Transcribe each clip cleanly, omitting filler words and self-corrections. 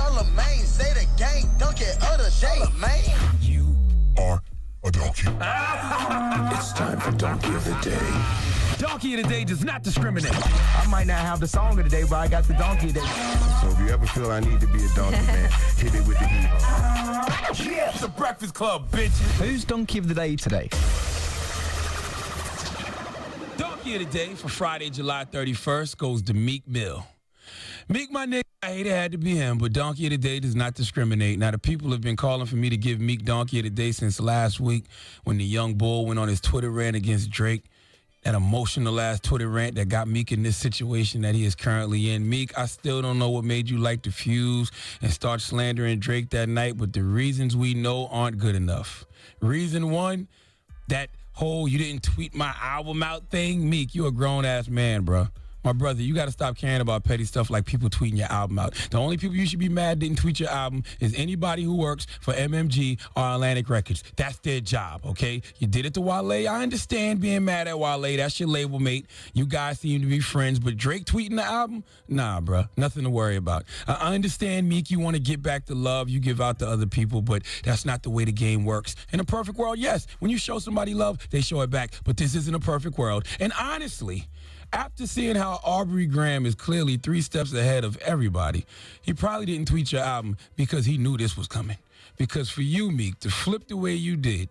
Charlemagne, say the gang, dunk it, other Charlemagne. You are a donkey. It's time for Donkey of the Day. Donkey of the Day does not discriminate. I might not have the song of the day, but I got the donkey of the day. So if you ever feel I need to be a donkey, man, hit it with the heat. Yeah, it's the Breakfast Club, bitches. Who's Donkey of the Day today? Donkey of the Day for Friday, July 31st goes to Meek Mill. Meek, my nigga, I hate it had to be him, but Donkey of the Day does not discriminate. Now, the people have been calling for me to give Meek Donkey of the Day since last week when the young bull went on his Twitter rant against Drake. That emotional-ass Twitter rant that got Meek in this situation that he is currently in. Meek, I still don't know what made you like to fuse and start slandering Drake that night, but the reasons we know aren't good enough. Reason one, that whole you didn't tweet my album out thing. Meek, you a grown-ass man, bro. My brother, you got to stop caring about petty stuff like people tweeting your album out. The only people you should be mad didn't tweet your album is anybody who works for MMG or Atlantic Records. That's their job, okay? You did it to Wale. I understand being mad at Wale. That's your label mate. You guys seem to be friends, but Drake tweeting the album? Nah, bro. Nothing to worry about. I understand, Meek, you want to get back the love you give out to other people, but that's not the way the game works. In a perfect world, yes, when you show somebody love, they show it back, but this isn't a perfect world. And honestly, after seeing how Aubrey Graham is clearly 3 steps ahead of everybody, he probably didn't tweet your album because he knew this was coming. Because for you, Meek, to flip the way you did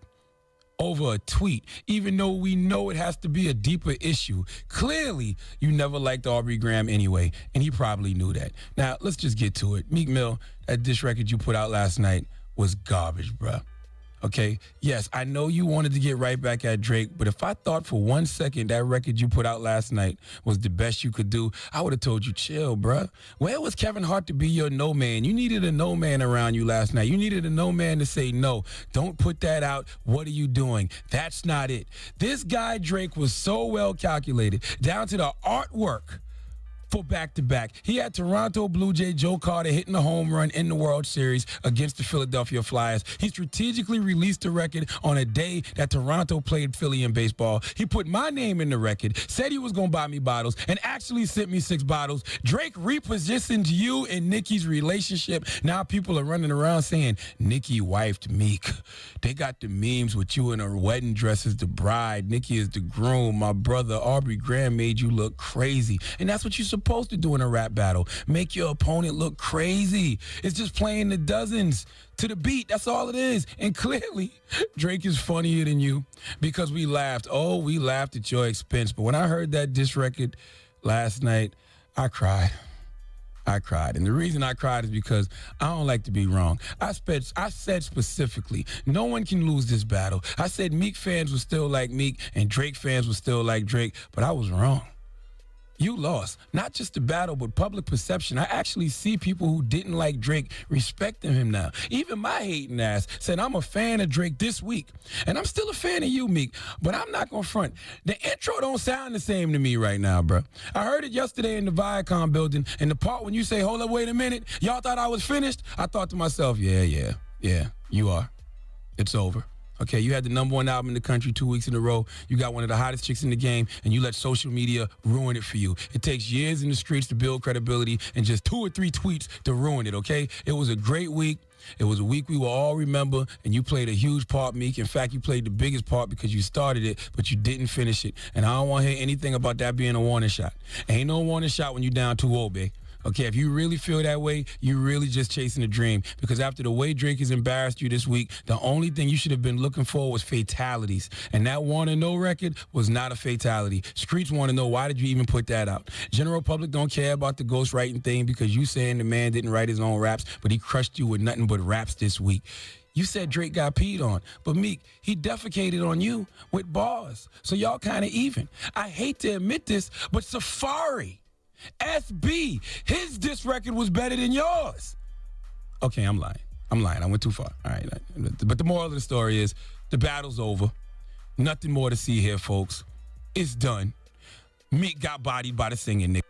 over a tweet, even though we know it has to be a deeper issue, clearly you never liked Aubrey Graham anyway, and he probably knew that. Now, let's just get to it. Meek Mill, that diss record you put out last night was garbage, bruh. Okay, yes, I know you wanted to get right back at Drake, but if I thought for 1 second that record you put out last night was the best you could do, I would have told you, chill, bruh. Where was Kevin Hart to be your no man? You needed a no man around you last night. You needed a no man to say, no, don't put that out. What are you doing? That's not it. This guy, Drake, was so well calculated, down to the artwork. For back-to-back. He had Toronto Blue Jay Joe Carter hitting a home run in the World Series against the Philadelphia Flyers. He strategically released the record on a day that Toronto played Philly in baseball. He put my name in the record, said he was going to buy me bottles, and actually sent me 6 bottles. Drake repositioned you and Nicki's relationship. Now people are running around saying, Nicki wifed Meek. They got the memes with you in her wedding dress as the bride. Nicki is the groom. My brother, Aubrey Graham, made you look crazy. And that's what you're supposed to do in a rap battle. Make your opponent look crazy. It's just playing the dozens to the beat. That's all it is. And clearly, Drake is funnier than you because we laughed. Oh, we laughed at your expense. But when I heard that diss record last night, I cried. And the reason I cried is because I don't like to be wrong. I said specifically, no one can lose this battle. I said Meek fans would still like Meek and Drake fans would still like Drake, but I was wrong. You lost. Not just the battle, but public perception. I actually see people who didn't like Drake respecting him now. Even my hating ass said I'm a fan of Drake this week. And I'm still a fan of you, Meek, but I'm not going to front. The intro don't sound the same to me right now, bro. I heard it yesterday in the Viacom building, and the part when you say, hold up, wait a minute, y'all thought I was finished? I thought to myself, yeah, you are. It's over. Okay, you had the #1 album in the country 2 weeks in a row. You got one of the hottest chicks in the game, and you let social media ruin it for you. It takes years in the streets to build credibility and just 2 or 3 tweets to ruin it, okay? It was a great week. It was a week we will all remember, and you played a huge part, Meek. In fact, you played the biggest part because you started it, but you didn't finish it. And I don't want to hear anything about that being a warning shot. Ain't no warning shot when you down 2-0, babe. Okay, if you really feel that way, you're really just chasing a dream. Because after the way Drake has embarrassed you this week, the only thing you should have been looking for was fatalities. And that Want to Know record was not a fatality. Streets want to know, why did you even put that out? General public don't care about the ghostwriting thing because you saying the man didn't write his own raps, but he crushed you with nothing but raps this week. You said Drake got peed on, but Meek, he defecated on you with bars. So y'all kind of even. I hate to admit this, but Safari, SB, his diss record was better than yours. Okay, I'm lying. I went too far. All right. But the moral of the story is the battle's over. Nothing more to see here, folks. It's done. Meek got bodied by the singing nigga.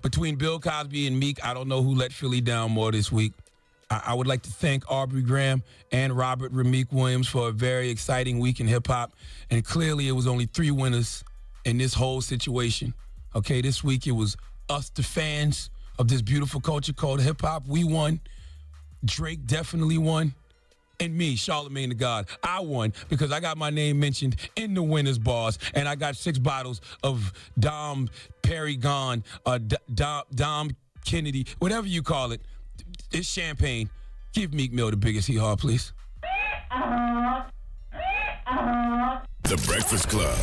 Between Bill Cosby and Meek, I don't know who let Philly down more this week. I would like to thank Aubrey Graham and Robert Rameek Williams for a very exciting week in hip-hop. And clearly it was only 3 winners in this whole situation. Okay, this week it was us, the fans of this beautiful culture called hip-hop. We won. Drake definitely won. And me, Charlamagne the God, I won because I got my name mentioned in the winners bars, and I got 6 bottles of Dom Perignon, Dom Kennedy, whatever you call it. It's champagne. Give Meek Mill the biggest hee-haw, please. The Breakfast Club.